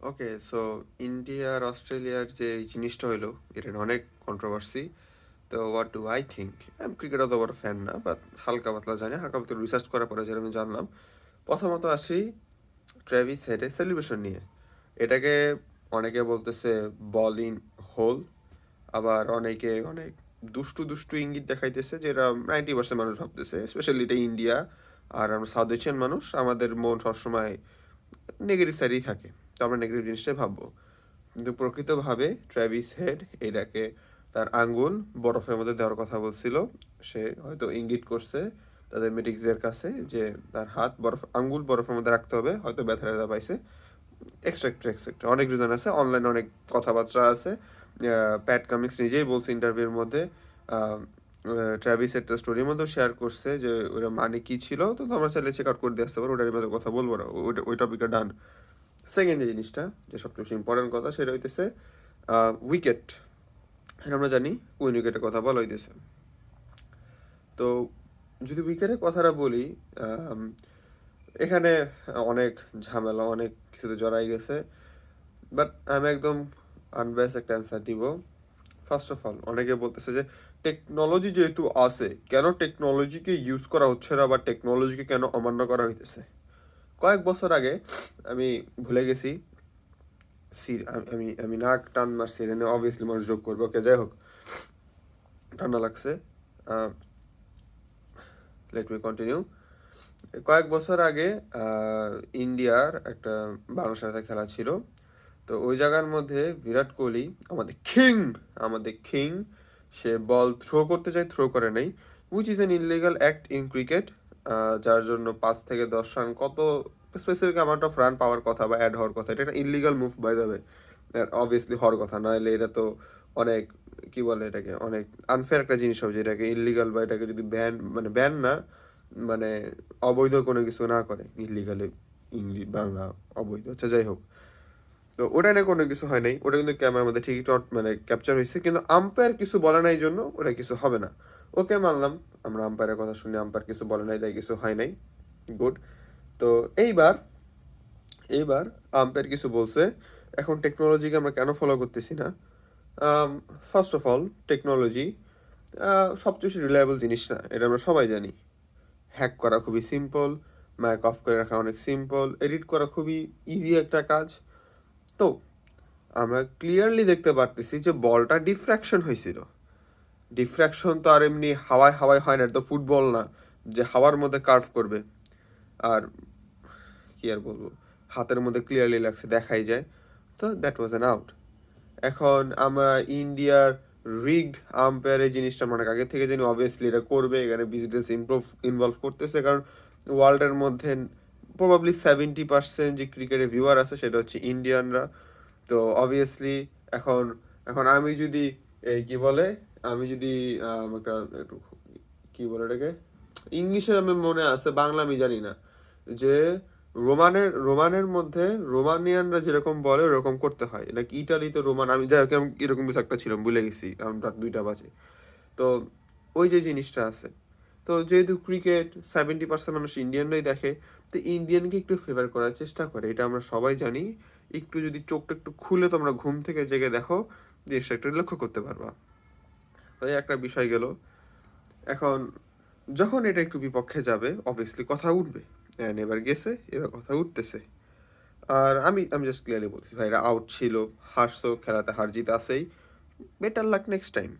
ওকে, so India আর অস্ট্রেলিয়ার যে এই জিনিসটা হইলো, এটা নিয়ে অনেক কন্ট্রোভার্সি। তো হোয়াট ডু আই থিঙ্ক? আমি ক্রিকেট অত বড় ফ্যান না, বাট হালকা পাতলা জানি, হালকা পাতলা রিসার্চ করার পরে যেটা আমি জানলাম। প্রথমত আসি ট্রেভিস হেডের সেলিব্রেশন নিয়ে। এটাকে অনেকে বলতেছে বল ইন হোল, আবার অনেকে অনেক দুষ্টু দুষ্টু ইঙ্গিত দেখাইতেছে, যেটা 90% মানুষ ভাবতেছে, স্পেশালি এটা ইন্ডিয়া আর আমরা সাউথ এশিয়ান মানুষ, আমাদের মন সবসময় নেগেটিভ সাইডেই থাকে। তো আমরা নেগেটিভ জিনিসটাই ভাববো, কিন্তু প্রকৃতভাবে ট্র্যাভিস হেড এটাকে তার আঙ্গুল বরফের মধ্যে দেওয়ার কথা বলছিল। সে হয়তো ইঙ্গিত করছে তাদের মেডিক্সদের কাছে যে তার হাত বরফ, আঙ্গুল বরফের মধ্যে রাখতে হবে, হয়তো ব্যথা ব্যথা পাইছে, এক্সট্রা এক্সট্রা অনেক রিজন আছে, অনলাইনে অনেক কথাবার্তা আছে। প্যাট কামিংস নিজেই বলছে ইন্টারভিউর মধ্যে, ট্র্যাভিস একটা স্টোরির মধ্যেও শেয়ার করছে যে ওটা মানে কি ছিল। তো তোমরা চাইলে চেক আউট করে দিয়ে আসতে পারো, ওটার মধ্যে কথা বলবো না, ওই টপিকটা ডান। সেকেন্ড যে জিনিসটা, যে সবচেয়ে বেশি ইম্পর্টেন্ট কথা, সেটা হইতেছে উইকেট। আমরা জানি কোন উইকেটের কথা বলা হইতেছে। তো যদি উইকেটের কথাটা বলি, আম, এখানে অনেক ঝামেলা, অনেক কিছুতে জড়াই গেছে, বাট আমি একদম আনবায়াস একটা অ্যান্সার দিব। ফার্স্ট অফ অল, অনেকে বলতেছে যে টেকনোলজি যেহেতু আছে, কেন টেকনোলজিকে ইউজ করা হচ্ছে না, বা টেকনোলজিকে কেন অমান্য করা হইতেছে। কয়েক বছর আগে, আমি ভুলে গেছি, আমি আমি নাক টান মারছি, এখানে অবভিয়াসলি মানুষ যোগ করবে, ওকে যাই হোক, ঠান্ডা লাগছে। Let me continue. কয়েক বছর আগে ইন্ডিয়ার একটা বাংলার সাথে খেলা ছিল। তো ওই জায়গার মধ্যে বিরাট কোহলি, আমাদের কিং, সে বল থ্রো করতে চায়, থ্রো করে নাই, which is an illegal act in cricket. যার জন্য 5 থেকে 10 রান, কত স্পেসিফিক অ্যামাউন্ট অফ রান পাওয়ার কথা বা অ্যাড হওয়ার কথা, এটা একটা illegal move by the way. Obviously হওয়ার কথা, নাহলে এটা তো অনেক, কি বলে এটাকে, অনেক আনফেয়ার একটা জিনিস হবে, যেটাকে ইনলিগাল বা এটাকে যদি ব্যান, মানে ব্যান না, মানে অবৈধ কোনো কিছু না করে, ইনলিগালি বাংলা অবৈধ, আচ্ছা যাই হোক। তো ওটা নিয়ে কোনো কিছু হয় নাই, ওটা কিন্তু ক্যামেরার মধ্যে ঠিকই মানে ক্যাপচার হয়েছে, কিন্তু আম্পায়ার কিছু বলে নাই জন্য ওটা কিছু হবে না। ওকে, মানলাম, আমরা আম্পায়ারের কথা শুনে আম্পায়ার কিছু বলে নাই, তাই কিছু হয় নাই, গুড। তো এইবার এইবার আম্পায়ার কিছু বলছে। এখন টেকনোলজিকে আমরা কেন ফলো করতেছি না? ফার্স্ট অফ অল, টেকনোলজি সবচেয়ে বেশি রিলায়েবল জিনিস না, এটা আমরা সবাই জানি। হ্যাক করা খুবই সিম্পল, ম্যাক অফ করে রাখা অনেক সিম্পল, এডিট করা খুবই ইজি একটা কাজ। তো আমরা ক্লিয়ারলি দেখতে পারতেছি যে বলটা ডিফ্র্যাকশন হয়েছিল। ডিফ্র্যাকশন তো আর এমনি হাওয়ায় হাওয়ায় হয় না, এটা তো ফুটবল না যে হাওয়ার মধ্যে কার্ভ করবে। আর কি আর বলবো, হাতের মধ্যে ক্লিয়ারলি লাগছে, দেখাই যায়। তো দ্যাট ওয়াজ অ্যান আউট। এখন আমরা ইন্ডিয়ার রিগড আম্পায়ারের জিনিসটা আমরা অনেক আগে থেকে জানি, অবভিয়াসলি এটা করবে, এখানে বিজনেস ইনভলভ করতেছে, কারণ ওয়ার্ল্ডের মধ্যে প্রবাবলি 70% যে ক্রিকেটের ভিউয়ার আছে সেটা হচ্ছে ইন্ডিয়ানরা। তো অবভিয়াসলি এখন এখন আমি যদি, এই কি বলে, আমি যদি একটা একটু, কি বলে এটাকে, ইংলিশে আমি মনে আছে, বাংলা আমি জানি না, যে রোমানের মধ্যে রোমানিয়ানরা যেরকম বলে ওরকম করতে হয় নাকি, ইটালিতে রোমান, আমি যাই হোক, আমি এরকম কিছু একটা ছিলাম, ভুলে গেছি, কারণ রাত 2টা বাজে। তো ওই যে জিনিসটা আছে। তো যেহেতু ক্রিকেট 70% মানুষ ইন্ডিয়ানরাই দেখে, তো ইন্ডিয়ানকে একটু ফেভার করার চেষ্টা করে, এটা আমরা সবাই জানি। একটু যদি চোখটা একটু খুলে তোমরা ঘুম থেকে জেগে দেখো, জিনিসটা একটু লক্ষ্য করতে পারবা। তো এই একটা বিষয় গেল। এখন যখন এটা একটু বিপক্ষে যাবে, অবভিয়াসলি কথা উঠবে, অ্যান্ড এবার গেছে, এবার কথা উঠতেছে। আর আমি জাস্ট ক্লিয়ারলি বলতেছি, ভাই, এরা আউট ছিল, হারছো, খেলাতে হার জিত আছেই, বেটার লাক নেক্সট টাইম।